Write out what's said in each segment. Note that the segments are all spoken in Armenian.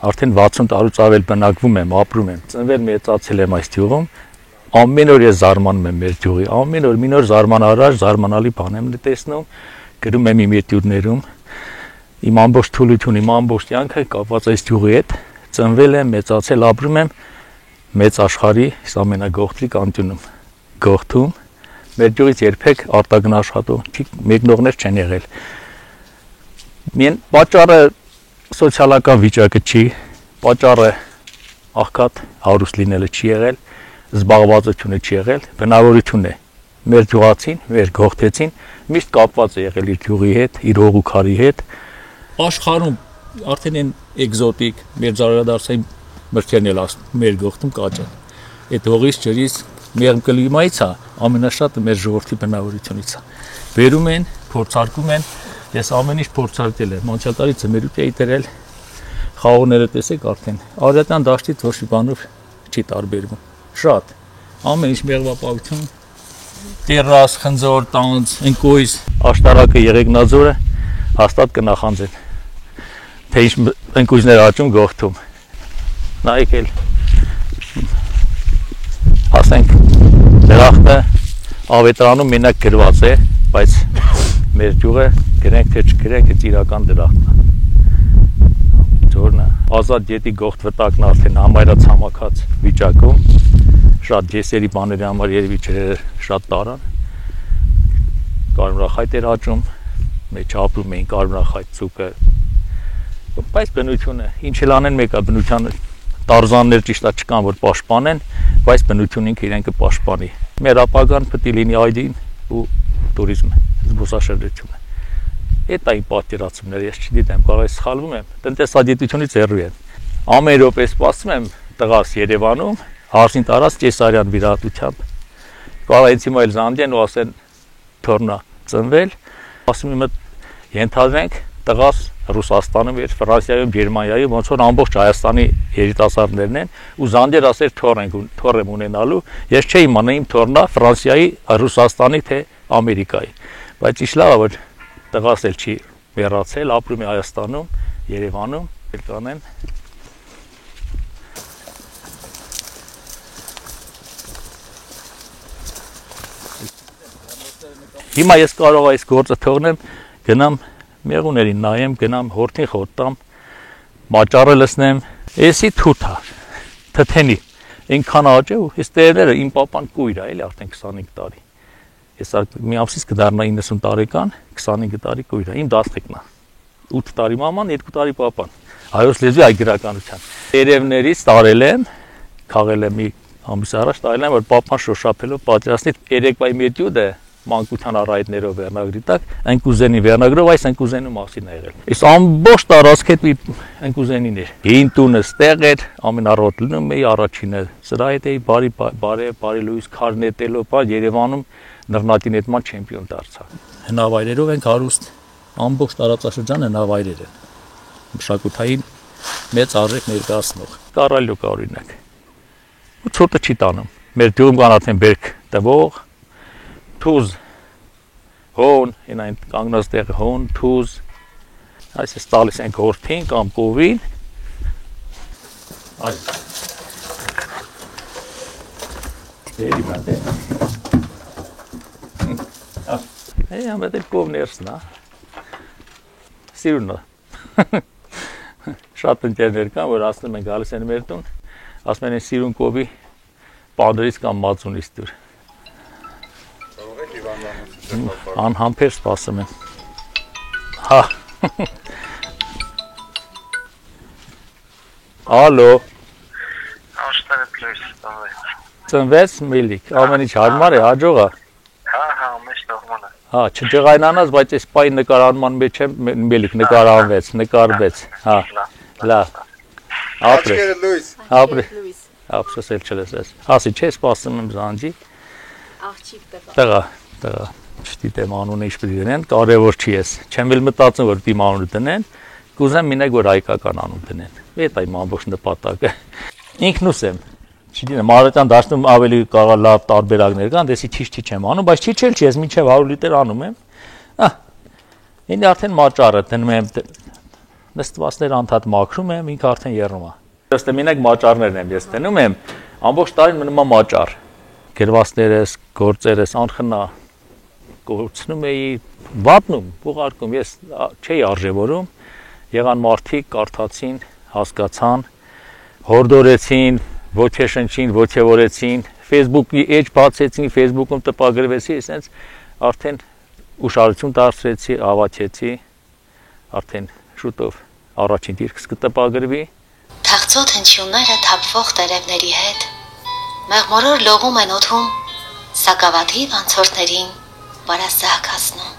արդեն 60 տարուց ավել բնակվում եմ, ապրում եմ, ծնվել մեծացել եմ այս գյուղում, ամեն օր ես զարմանում եմ մեր գյուղի, ամեն օր մի նոր զարմանարար, զարմանալի բան եմ տեսնում, գրում եմ իմ ետյուդներում, իմ ամբողջ թուլությունը, իմ ամբողջ կյանքը կապված այս գյուղի հետ, ծնվել եմ, մեծացել, ապրում եմ մեծ աշխարհի ամենագողտրիկ անկյունում, գողթում, մեր գյուղից երբեք արտագն աշխատող մեկնողներ չեն եղել։ Միայն պատճառը սոցիալական վիճակը չի, պատճառը աղքատ հարուստ լինելը չի եղել, զբաղվածությունը չի եղել, բնավորությունն է։ Մեր գյուղացին, մեր գողթեցին միշտ կապված է եղել իր գյուղի հետ, իր հող ու քարի հետ։ Աշխարհում արդեն են էկզոտիկ, մեր զարգադարձային մրգերն էլ մեր գողթում կաճ են։ Այդ հողից ջրից մեղմ կլիմայից է, ամենաշատը մեր ժողովրդի բնավորությունից է։ Բերում են, փորձարկում են, ես ամեն ինչ փորձարկել եմ, անցյալ տարի ձմերուկ էի դրել, խաղողները տեսեք արդեն, արևտյան դաշտից ոչ մի բանով չի տարբերվում, շատ, ամեն ինչ մեղվապահություն, տերաս, խնձոր, տանձ, ընկույզ, աշտարակը, եղեգնաձորը հաստատ կնախանձեն, թե ինչ ընկույզներ աճում գողթում, նայեք էլ, ասենք, դրախտը ավետրանում մենակ գրված է, բայց մեր գյուղը գրենք թե չգրենք, այդ իրական դրախտն է։ Ձորնը, ազատ գետի գողթ վտակն արդեն համայրա ցամաքած վիճակում, շատ ջեսերի բաների համար երևի ջրերը շատ տարան, կարմրախայտ էր աճում, մեջ ապրում էին կարմրախայտ ծուկը, բայց բնությունը, ինչ էլ անեն մեկը բնության տարզաններ ճիշտ է չկան, որ պաշտպանեն, բայց բնությունն ինքը իրեն կպաշտպանի։ Մեր ապագան պետք է լինի այգին ու տուրիզմը, զբոսաշրջությունը։ Այդ այն պատկերացումները ես չգիտեմ, կարող է սխալվում եմ, տնտեսագիտությունից հեռու եմ։ Ամեն րոպե սպասում եմ տղաս Երևանում, հարսին տարած կեսարյան վիրահատությամբ։ Կարող է հիմա էլ զանգեն ու ասեն թորնա ծնվել, ասում եմ ենթադրենք տղաս Ռուսաստանում էր, Ֆրանսիայում, Գերմանիայում, ոնց որ ամբողջ Հայաստանի երիտասարդներն են, ու զանգեր ասեր թոր եմ ունենալու, ես չէի իմանա իմ թորնա Ֆրանսիայի, Ռուսաստանի թե Ամերիկայի, բայց ինչ լավ է, որ տղաս էլ չի մեռացել, ապրում է Հայաստանում, Երևանում, էլ կանեն։ Հիմա ես կարող այս գործը թողնեմ, գնամ մեղուներին նայեմ, գնամ հորթին խորտամ, մաճառը լսնեմ, էսի թութ է, թթենի, այնքան աճ է ու այս տերերը իմ պապան կույր է, էլի արդեն 25 տարի, ես մի ամսից կդառնա 90 տարեկան, 25 տարի կույր է, իմ դաստղիկն է, 8 տարի մաման, 2 տարի պապան, հայոց լեզվի այգրականության, երևներից տարել եմ, քաղել եմ մի ամիս առաջ, տարել եմ, որ պապան շոշափելով պատրաստի երեկվայի մեջյուդը մանկության առայտներով վերնագրի տակ, ընկուզենի վերնագրով այս ընկուզենու մասին է եղել։ Այս ամբողջ տարածքը ընկուզենին էր։ Հին տունը ստեղ էր, ամենառոտ լնում էի առաջինը։ Սրա հետ էի բարի լույս քար նետելով, Երևանում նռնակի նետման չեմպիոն դարձա։ Հնավայրերով ենք հարուստ, ամբողջ տարածաշրջանը հնավայրեր են։ Մշակութային մեծ արժեք ներկայացնող։ Կարալյո կա օրինակ։ Ու ցուրտը չի տանում։ Մեր գյուղում կան արդեն բերք տվող թուզ, հոն, այն կանգնած տեղը հոն, թուզ, այս տալիս ենք հորթին կամ կովին, ամետ էլ կով ներսն է, սիրունն է, շատ ընկերներ կան, որ ասնում են գալիս են մեր տուն, ասում են սիրուն կովի պանդրից կամ մածունից դուր, անհամբեր սպասում եմ, հա, ալո, ծնվեց միլիկ, ամեն ինչ հարմար է, հաջող է, հա, չջղայնանաս, բայց այս պայի նկարանման մեջ եմ միլիկ նկարանվեց, նկարվեց, հա, լավ, ապրես, ապսոս էլ չլսես, ասի չէ սպասում եմ զանջի, տղա, չդիտեմ անունը ինչ պիտի դնեն, կարևոր չի ես, չեմ էլ մտածում, որ պիտի անունը դնեն, կուզեմ մինեք, որ հայկական անուն դնեն, այդ այմ ամբողջ նպատակը, ինքնուս եմ, չդինեմ, արետյան դաշնում ավելի կարող լավ տարբերակներ կան, դեսի չիչ եմ անում, բայց չիչ էլ չի, ես մինչև 100 լիտր անում եմ, ինի արդեն մաճառը դնում եմ, նստվածներ անդադ մաքրում եմ, ինքը արդեն եռում է։ Ըստ մենակ մաճարներն եմ ես տենում եմ, ամբողջ տարին մնում է մաճար։ Գրվածներս, գործերս անխնա կորցնում էի, վատնում, ուղարկում, ես չէի արժևորում, եղան մարդիկ, կարդացին, հասկացան, հորդորեցին, ոգեշնչին, ոգևորեցին, Facebook-ի էջ բացեցին, Facebook-ում տպագրվեցի, այսպես արդեն ուշադրություն դարձրեցի, ավաչեցի, արդեն շուտով առաջին դիրքս կտպագրվի։ Թաղծոտ հնչյունները թափվող տերևների հետ մեղմորոր լողում են օդում, սակավաթիվ անցորդներին բարասահք հասնում։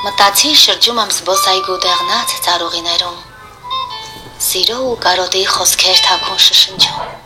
Մտածի շրջում եմ զբոսայգու դեղնած ծառուղիներում, սիրո ու կարոտի խոսքեր թաքուն շշնջում։